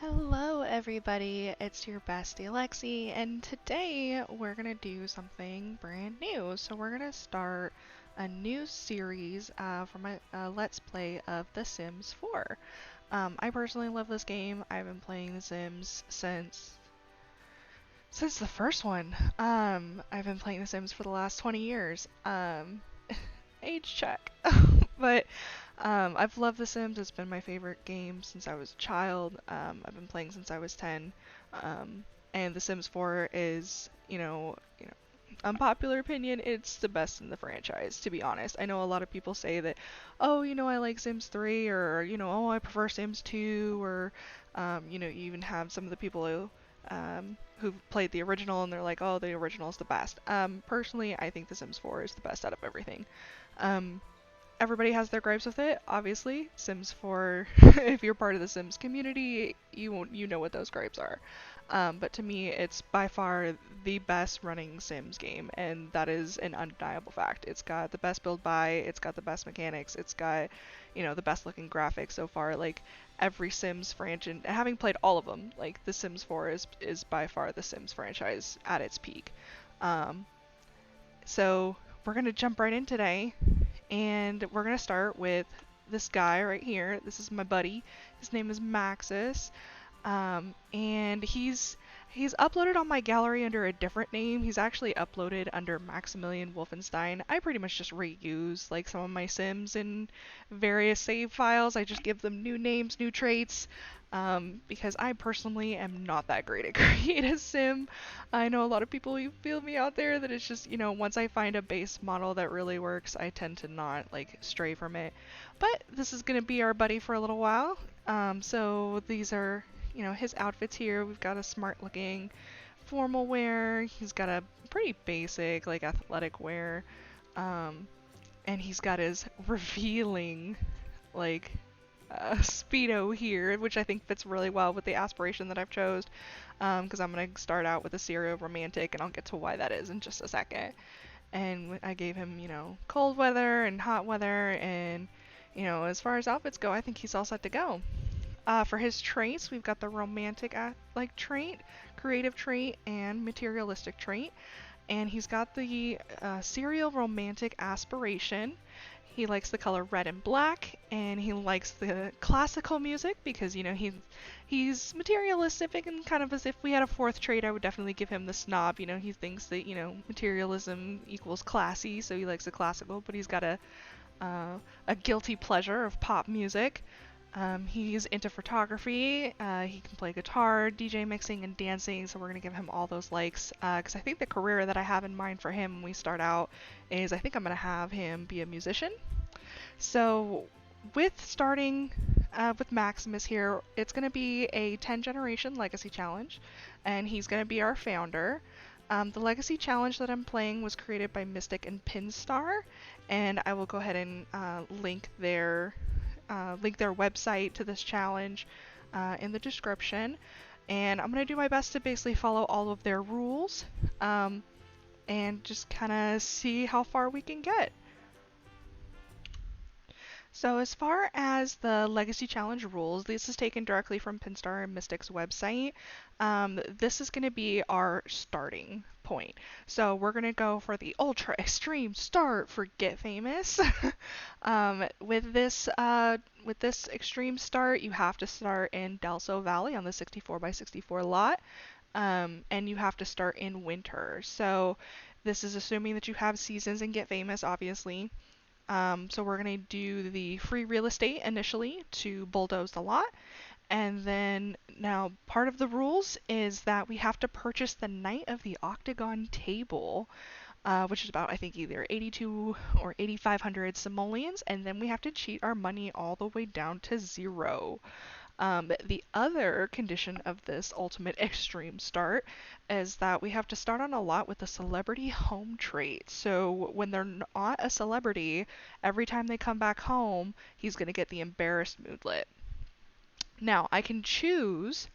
Hello, everybody. It's your bestie Lexi, and today we're gonna do something brand new. So we're gonna start a new series for my Let's Play of The Sims 4. I personally love this game. I've been playing The Sims since the first one. I've been playing The Sims for the last 20 years. Age check. But I've loved The Sims. It's been my favorite game since I was a child. I've been playing since I was 10. And The Sims 4 is, unpopular opinion, it's the best in the franchise, to be honest. I know a lot of people say that, oh, I like Sims 3, or, oh, I prefer Sims 2, or, you even have some of the people who've played the original and they're like, oh, the original is the best. Personally, I think The Sims 4 is the best out of everything. Um, Everybody has their gripes with it, obviously. Sims 4, if you're part of the Sims community, you know what those gripes are. But to me, it's by far the best running Sims game, and that is an undeniable fact. It's got the best build buy, it's got the best mechanics, it's got, the best looking graphics so far. Like every Sims franchise, and having played all of them, like The Sims 4 is by far the Sims franchise at its peak. Um, so we're gonna jump right in today and we're gonna start with this guy right here. This is my buddy. His name is Maxis, and he's uploaded on my gallery under a different name. He's actually uploaded under Maximilian Wolfenstein. I pretty much just reuse like some of my Sims in various save files. I just give them new names, new traits. Because I personally am not that great at creating a sim. I know a lot of people who feel me out there that it's just, once I find a base model that really works, I tend to not like stray from it. But this is gonna be our buddy for a little while. So these are, his outfits here. We've got a smart looking formal wear. He's got a pretty basic like athletic wear. And he's got his revealing like Speedo here, which I think fits really well with the aspiration that I've chose, because I'm going to start out with a serial romantic, and I'll get to why that is in just a second. And I gave him, cold weather and hot weather, and, as far as outfits go, I think he's all set to go. For his traits, we've got the romantic trait, creative trait, and materialistic trait. And he's got the serial romantic aspiration. He likes the color red and black, and he likes the classical music because, he's materialistic, and kind of as if we had a fourth trait, I would definitely give him the snob. He thinks that, materialism equals classy, so he likes the classical, but he's got a guilty pleasure of pop music. He's into photography. He can play guitar, DJ mixing, and dancing. So we're gonna give him all those likes. Because I think the career that I have in mind for him when we start out is I think I'm gonna have him be a musician. So with starting with Maximus here, it's gonna be a 10 generation legacy challenge, and he's gonna be our founder. The legacy challenge that I'm playing was created by Mystic and Pinstar, and I will go ahead and link their website to this challenge in the description. And I'm going to do my best to basically follow all of their rules and just kind of see how far we can get. So as far as the Legacy Challenge rules, this is taken directly from Pinstar and Mystic's website. This is going to be our starting point. So we're going to go for the ultra extreme start for Get Famous. With this extreme start, you have to start in Delso Valley on the 64 by 64 lot, and you have to start in winter. So this is assuming that you have seasons and Get Famous, obviously. So we're going to do the free real estate initially to bulldoze the lot. And then now part of the rules is that we have to purchase the Knight of the Octagon table, which is about, I think, either 82 or 8,500 simoleons. And then we have to cheat our money all the way down to 0. The other condition of this ultimate extreme start is that we have to start on a lot with a celebrity home trait. So when they're not a celebrity, every time they come back home, he's going to get the embarrassed moodlet. Now, I can choose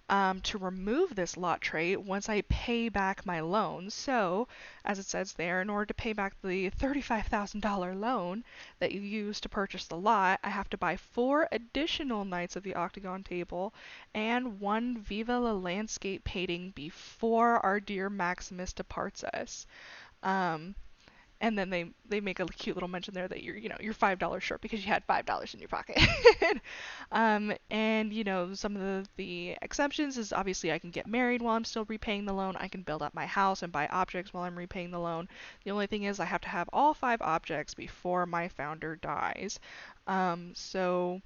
to remove this lot trait once I pay back my loan. So, as it says there, in order to pay back the $35,000 loan that you used to purchase the lot, I have to buy 4 additional Knights of the Octagon table and 1 Viva la Landscape painting before our dear Maximus departs us. Um, and then they make a cute little mention there that you're $5 short because you had $5 in your pocket. And some of the exceptions is obviously I can get married while I'm still repaying the loan. I can build up my house and buy objects while I'm repaying the loan. The only thing is I have to have all 5 objects before my founder dies. So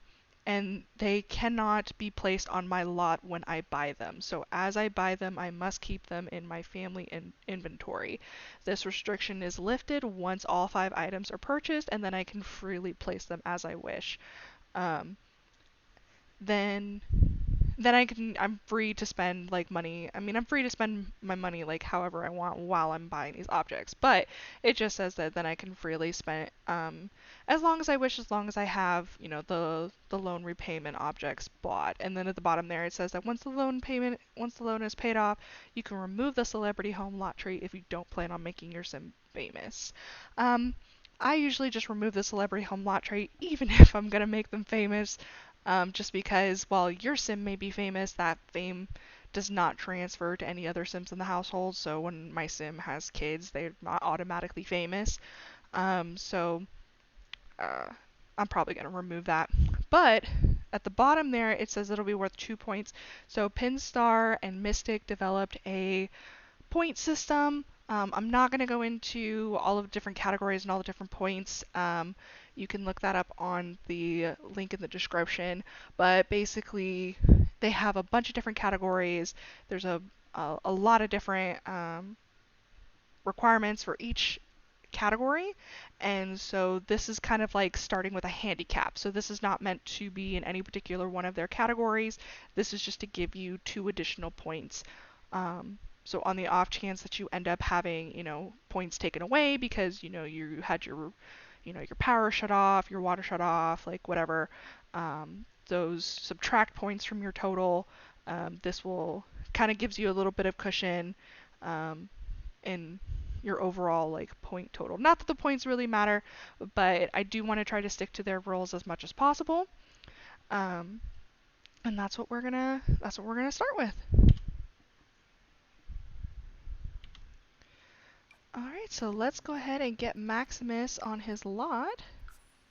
and they cannot be placed on my lot when I buy them. So as I buy them, I must keep them in my family inventory. This restriction is lifted once all 5 items are purchased, and then I can freely place them as I wish. Um, then I'm free to spend like money. I mean, I'm free to spend my money like however I want while I'm buying these objects. But it just says that then I can freely spend as long as I wish, as long as I have, the loan repayment objects bought. And then at the bottom there it says that once the loan is paid off, you can remove the celebrity home lot trait if you don't plan on making your sim famous. I usually just remove the celebrity home lot trait even if I'm gonna make them famous. Just because while your sim may be famous, that fame does not transfer to any other sims in the household. So when my sim has kids, they're not automatically famous. So I'm probably going to remove that. But at the bottom there, it says it'll be worth 2 points. So Pinstar and Mystic developed a point system. I'm not going to go into all of the different categories and all the different points. You can look that up on the link in the description. But basically, they have a bunch of different categories. There's a lot of different requirements for each category, and so this is kind of like starting with a handicap. So this is not meant to be in any particular one of their categories. This is just to give you 2 additional points. So on the off chance that you end up having, points taken away because, you had your power shut off, your water shut off, like whatever, those subtract points from your total. This will kind of gives you a little bit of cushion in your overall like point total. Not that the points really matter, but I do want to try to stick to their rules as much as possible. And that's what we're gonna start with. Alright, so let's go ahead and get Maximus on his lot.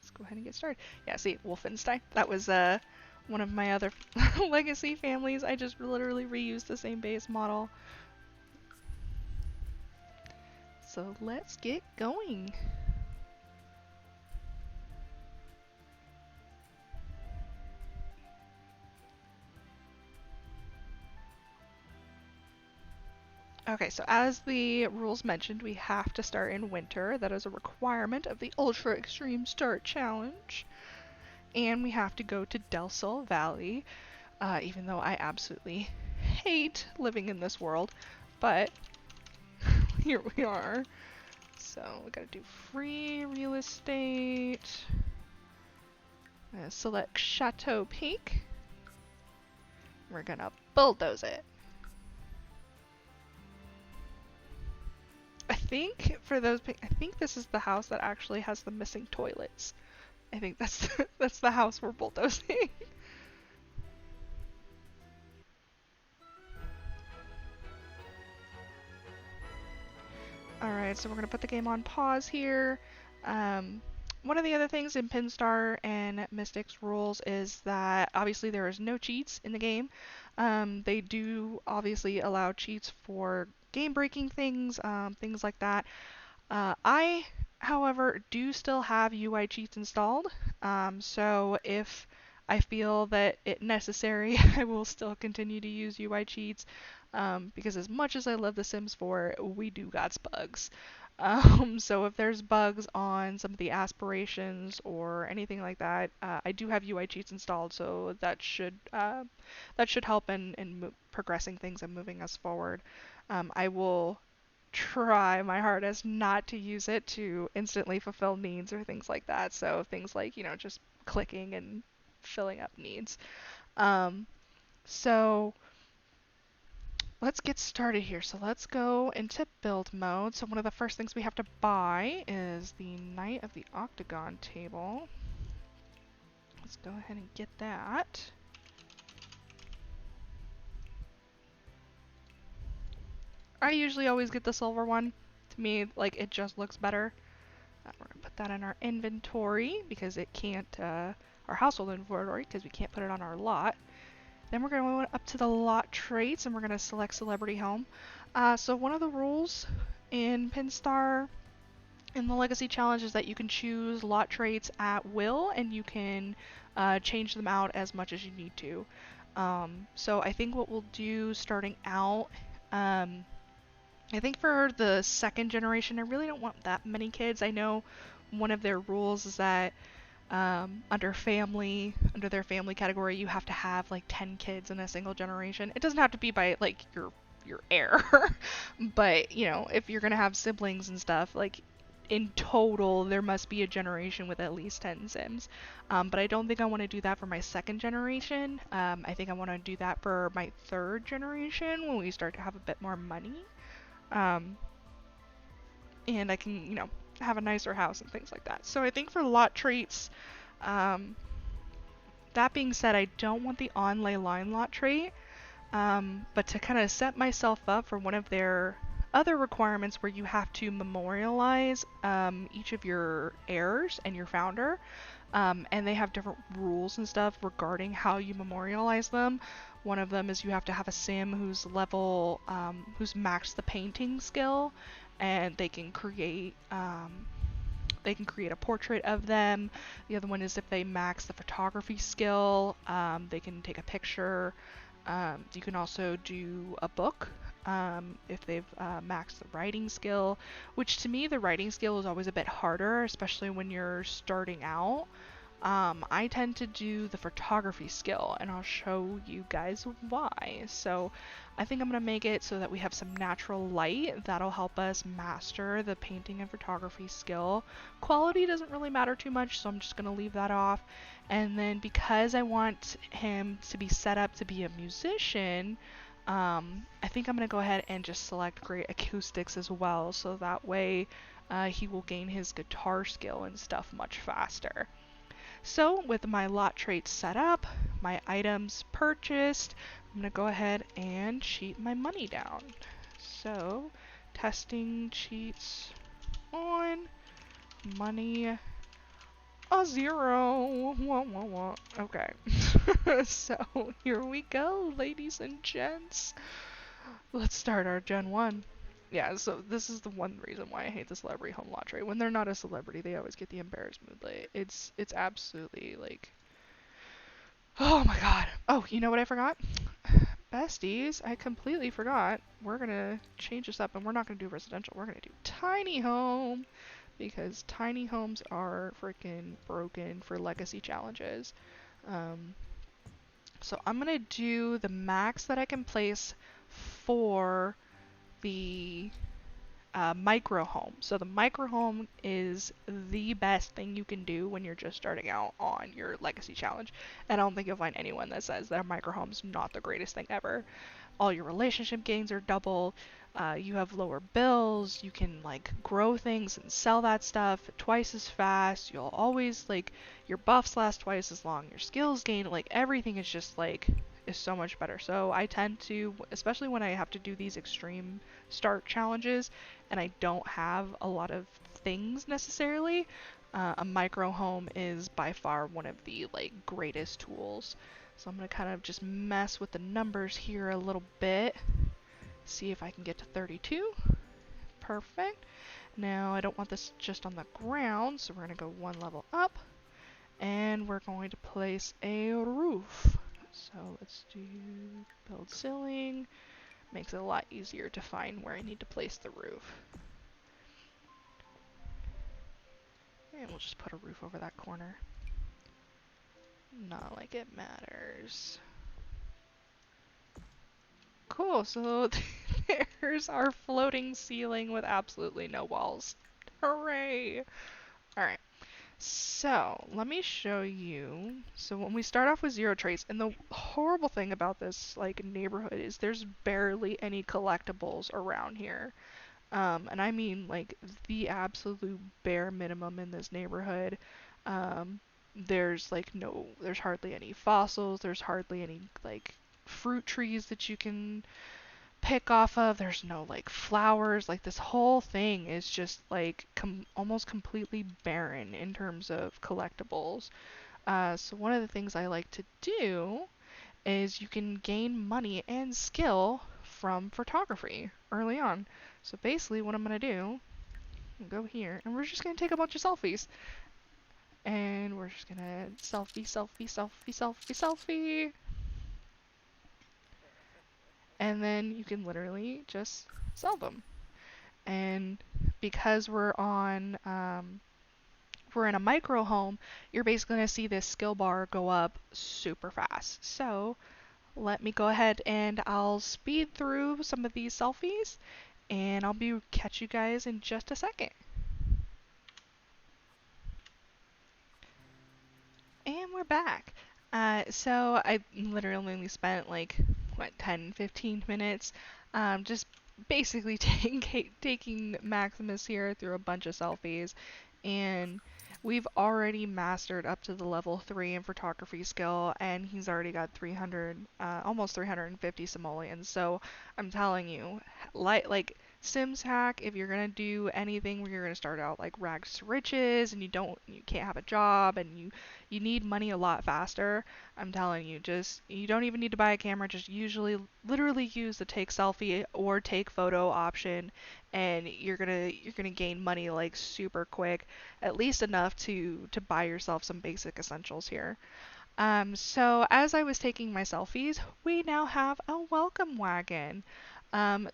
Let's go ahead and get started. Yeah, see, Wolfenstein. That was one of my other legacy families. I just literally reused the same base model. So let's get going. Okay, so as the rules mentioned, we have to start in winter. That is a requirement of the Ultra Extreme Start Challenge. And we have to go to Del Sol Valley, even though I absolutely hate living in this world. But here we are. So we gotta do free real estate. Select Chateau Peak. We're gonna bulldoze it. I think this is the house that actually has the missing toilets. I think that's the house we're bulldozing. Alright, so we're going to put the game on pause here. One of the other things in Pinstar and Mystic's rules is that obviously there is no cheats in the game. They do obviously allow cheats for game-breaking things, things like that. I, however, do still have UI cheats installed, so if I feel that it necessary, I will still continue to use UI cheats, because as much as I love The Sims 4, we do got bugs. So if there's bugs on some of the aspirations or anything like that, I do have UI cheats installed, so that should help in progressing things and moving us forward. I will try my hardest not to use it to instantly fulfill needs or things like that. So things like, just clicking and filling up needs. So let's get started here. So let's go into build mode. So one of the first things we have to buy is the Knight of the Octagon table. Let's go ahead and get that. I usually always get the silver one. To me, like, it just looks better. We're gonna put that in our inventory because it can't, our household inventory, because we can't put it on our lot. Then we're gonna go up to the lot traits and we're gonna select celebrity home. So one of the rules in Pinstar in the Legacy Challenge is that you can choose lot traits at will and you can change them out as much as you need to. So I think what we'll do starting out, I think for the second generation, I really don't want that many kids. I know one of their rules is that under their family category, you have to have like 10 kids in a single generation. It doesn't have to be by like your heir, but you know, if you're gonna have siblings and stuff, like in total, there must be a generation with at least 10 Sims. But I don't think I want to do that for my second generation. I think I want to do that for my third generation when we start to have a bit more money. And I can, you know, have a nicer house and things like that. So I think for lot traits, that being said, I don't want the on-lay line lot trait, but to kind of set myself up for one of their other requirements where you have to memorialize each of your heirs and your founder, and they have different rules and stuff regarding how you memorialize them. One of them is you have to have a sim who's who's maxed the painting skill, and they can create a portrait of them. The other one is if they max the photography skill, they can take a picture. You can also do a book if they've maxed the writing skill, which to me the writing skill is always a bit harder, especially when you're starting out. I tend to do the photography skill, and I'll show you guys why. So I think I'm going to make it so that we have some natural light. That'll help us master the painting and photography skill. Quality doesn't really matter too much, so I'm just going to leave that off. And then because I want him to be set up to be a musician, I think I'm going to go ahead and just select great acoustics as well, so that way he will gain his guitar skill and stuff much faster. So with my lot traits set up, my items purchased, I'm going to go ahead and cheat my money down. So testing cheats on, money a 0. Wah, wah, wah. Okay. So here we go, ladies and gents. Let's start our Gen 1. Yeah, so this is the one reason why I hate the celebrity home lot trait. When they're not a celebrity, they always get the embarrassed moodlet. It's absolutely like, oh my god. Oh, you know what I forgot? Besties, I completely forgot. We're gonna change this up and we're not gonna do residential. We're gonna do tiny home because tiny homes are freaking broken for legacy challenges. So I'm gonna do the max that I can place for the micro home. So the micro home is the best thing you can do when you're just starting out on your legacy challenge. And I don't think you'll find anyone that says that a micro home's not the greatest thing ever. All your relationship gains are double. You have lower bills. You can like grow things and sell that stuff twice as fast. You'll always like your buffs last twice as long. Your skills gain, like everything is just like is so much better. So I tend to, especially when I have to do these extreme start challenges and I don't have a lot of things necessarily, a micro home is by far one of the like greatest tools. So I'm going to kind of just mess with the numbers here a little bit, see if I can get to 32. Perfect. Now I don't want this just on the ground, so we're going to go one level up and we're going to place a roof. So let's do build ceiling. Makes it a lot easier to find where I need to place the roof. And we'll just put a roof over that corner. Not like it matters. Cool, so there's our floating ceiling with absolutely no walls. Hooray! Alright, So, let me show you. So when we start off with zero trace, and the horrible thing about this like neighborhood is there's barely any collectibles around here. And I mean like the absolute bare minimum in this neighborhood. Um, there's hardly any fossils, there's hardly any like fruit trees that you can pick off of. There's no like flowers. Like this whole thing is just like almost completely barren in terms of collectibles. So one of the things I like to do is you can gain money and skill from photography early on. So basically what I'm going to do, go here and we're just going to take a bunch of selfies. And we're just going to selfie, selfie, selfie, selfie, selfie. And then you can literally just sell them. And because we're in a micro home, you're basically going to see this skill bar go up super fast. So let me go ahead and I'll speed through some of these selfies and catch you guys in just a second. And we're back. So I literally only spent like, 10, 15 minutes just basically taking Maximus here through a bunch of selfies. And we've already mastered up to the level 3 in photography skill, and he's already got 300, almost 350 simoleons. So I'm telling you, like Sims hack, if you're gonna do anything where you're gonna start out like rags to riches and you can't have a job and you need money a lot faster, I'm telling you, just you don't even need to buy a camera, just literally use the take selfie or take photo option and you're gonna gain money like super quick, at least enough to buy yourself some basic essentials here. So as I was taking my selfies, we now have a welcome wagon.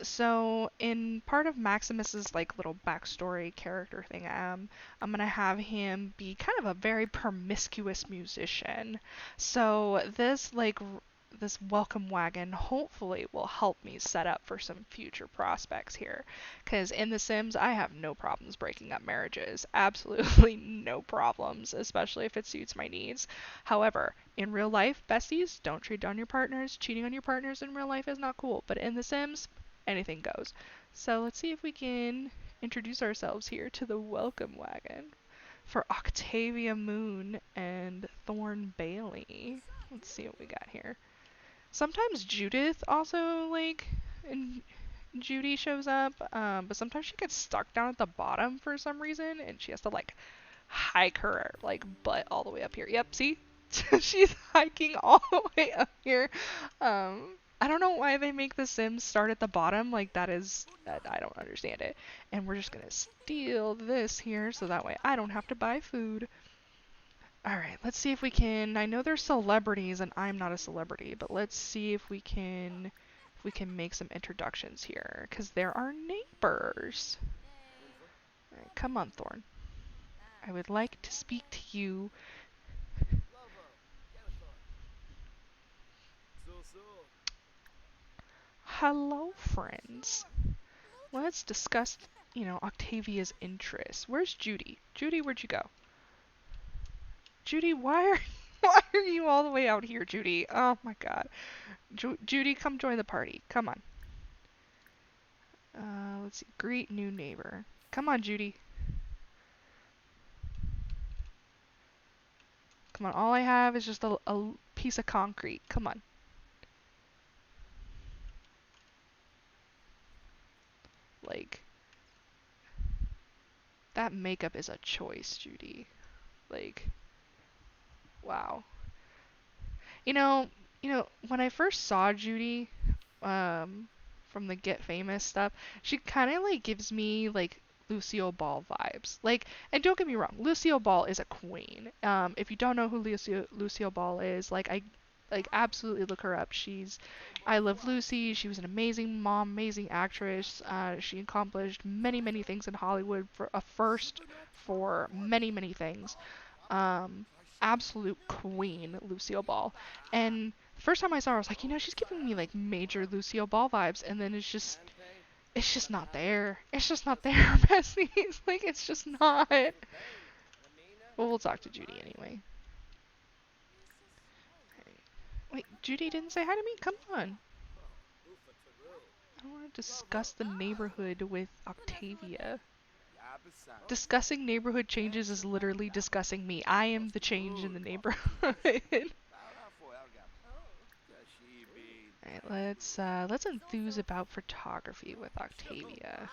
So in part of Maximus's like little backstory character thing, I'm gonna have him be kind of a very promiscuous musician. So this welcome wagon hopefully will help me set up for some future prospects here. Because in The Sims, I have no problems breaking up marriages. Absolutely no problems, especially if it suits my needs. However, in real life, besties, don't cheat on your partners. Cheating on your partners in real life is not cool. But in The Sims, anything goes. So let's see if we can introduce ourselves here to the welcome wagon for Octavia Moon and Thorn Bailey. Let's see what we got here. Sometimes Judith also, like, and Judy shows up, but sometimes she gets stuck down at the bottom for some reason, and she has to, like, hike her, like, butt all the way up here. Yep, see? She's hiking all the way up here. I don't know why they make the Sims start at the bottom. Like, I don't understand it. And we're just gonna steal this here, so that way I don't have to buy food. Alright, let's see if we can. I know there's celebrities and I'm not a celebrity, but let's see if we can make some introductions here, because they're our neighbors. Alright, come on, Thorn. I would like to speak to you. Hello, friends. Let's discuss, Octavia's interests. Where's Judy? Judy, where'd you go? Judy, why are you all the way out here, Judy? Oh my god. Judy, come join the party. Come on. Let's see. Greet new neighbor. Come on, Judy. Come on. All I have is just a piece of concrete. Come on. Like, that makeup is a choice, Judy. Like, wow. You know, when I first saw Judy, from the Get Famous stuff, she kind of like gives me like Lucille Ball vibes. Like, and don't get me wrong, Lucille Ball is a queen. If you don't know who Lucille Ball is, like absolutely look her up. She's I Love Lucy. She was an amazing mom, amazing actress. She accomplished many, many things in Hollywood for a first for many, many things. Um, Absolute queen, Lucille Ball. And the first time I saw her, I was like, she's giving me like major Lucille Ball vibes, and then it's just not there. It's just not there, besties. Like, it's just not. Well, we'll talk to Judy anyway. Right. Wait, Judy didn't say hi to me? Come on. I want to discuss the neighborhood with Octavia. Discussing neighborhood changes is literally discussing me. I am the change in the neighborhood. Alright, let's enthuse about photography with Octavia.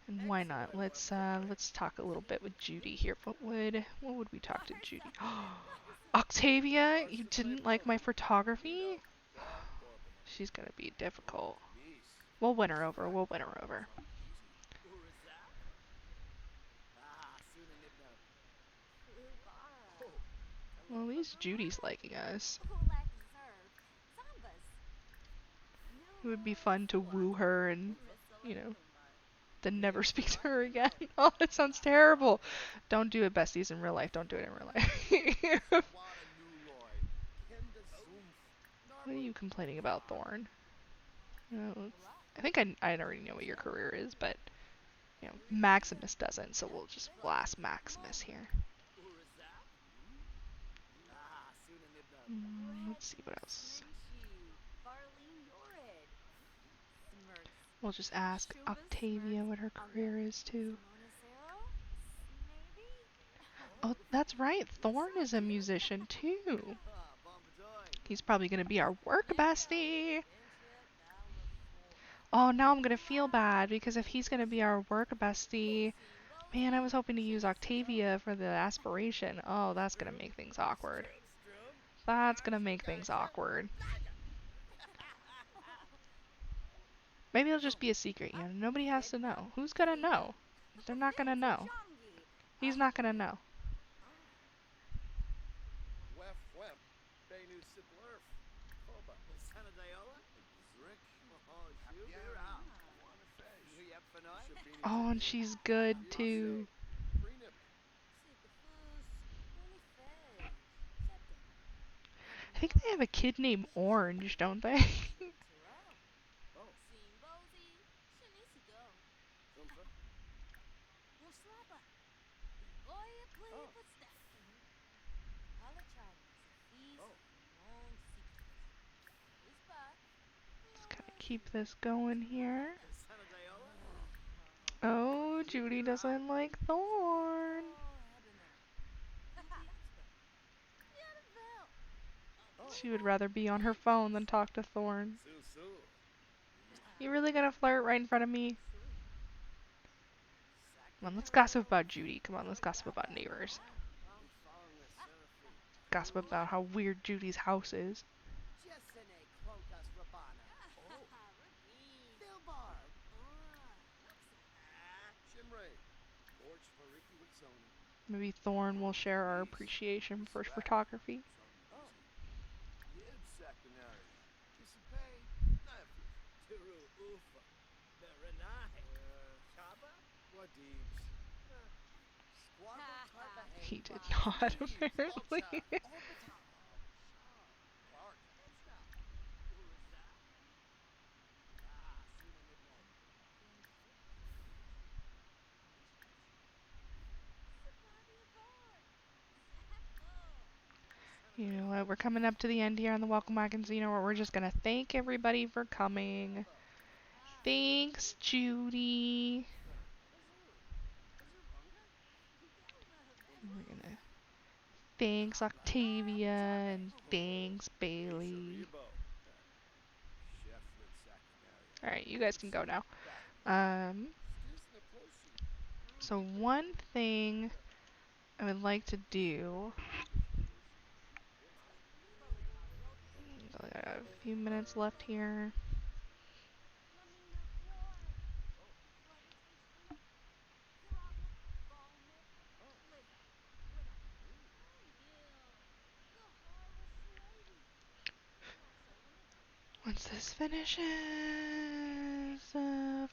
And why not? Let's talk a little bit with Judy here. What would we talk to Judy? Octavia, you didn't like my photography? She's gonna be difficult. We'll win her over. We'll win her over. Well, at least Judy's liking us. It would be fun to woo her and, you know, then never speak to her again. Oh, that sounds terrible. Don't do it, besties, in real life. Don't do it in real life. What are you complaining about, Thorn? I think I already know what your career is, but, you know, Maximus doesn't, so we'll ask Maximus here. Let's see what else. We'll just ask Octavia what her career is too. Oh, that's right. Thorn is a musician too. He's probably gonna be our work bestie. Oh, now I'm gonna feel bad because if he's gonna be our work bestie, man, I was hoping to use Octavia for the aspiration. Oh, that's gonna make things awkward. That's gonna make things awkward. Maybe it'll just be a secret, you know? Nobody has to know. Who's gonna know? They're not gonna know. He's not gonna know. Oh, and she's good too. I think they have a kid named Orange, don't they? Let's kind of keep this going here. Oh, Judy doesn't like Thorn. She would rather be on her phone than talk to Thorn. You really gonna flirt right in front of me? Come on, let's gossip about Judy. Come on, let's gossip about neighbors. Gossip about how weird Judy's house is. Maybe Thorn will share our appreciation for photography. He did not, apparently. You know what, we're coming up to the end here on the Welcome Wagons. You know what, we're just gonna thank everybody for coming. Thanks, Judy. We're gonna thanks Octavia and thanks Bailey. Alright, you guys can go now. So one thing I would like to do, I got a few minutes left here. Once this finishes,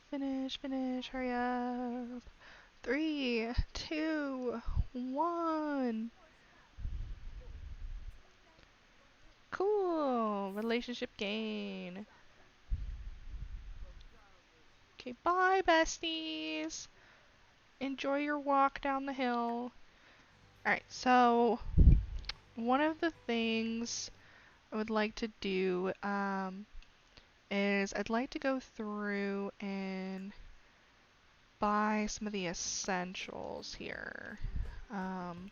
finish, hurry up. 3, 2, 1. Cool, relationship gain. Okay, bye besties. Enjoy your walk down the hill. Alright, so one of the things I would like to do is I'd like to go through and buy some of the essentials here. Um,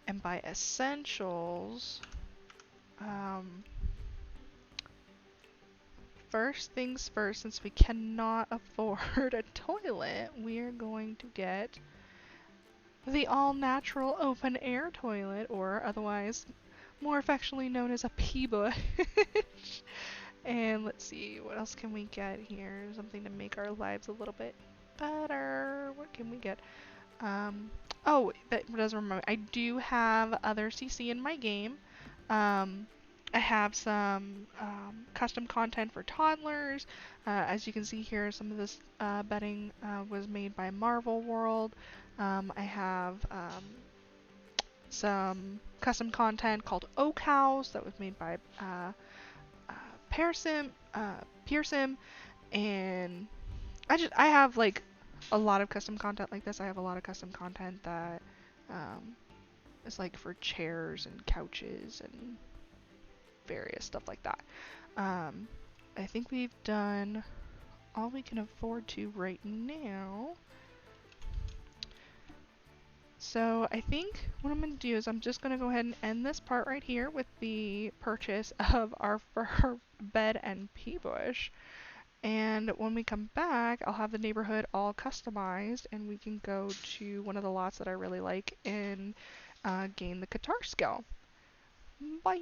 and by essentials, um, first things first, since we cannot afford a toilet, we are going to get the all-natural open-air toilet, or otherwise more affectionately known as a pee bush. And let's see, what else can we get here? Something to make our lives a little bit better. What can we get? Oh, that does remember. I do have other CC in my game. Um, I have some custom content for toddlers. As you can see here, some of this bedding was made by Marvel World. I have some custom content called Oak House that was made by uh, Pearson, Pearson, and I have like a lot of custom content like this. I have a lot of custom content that is like for chairs and couches and various stuff like that. Um, I think we've done all we can afford to right now. So I think what I'm going to do is I'm just going to go ahead and end this part right here with the purchase of our fur bed and pea bush. And when we come back, I'll have the neighborhood all customized, and we can go to one of the lots that I really like and gain the guitar skill. Bye!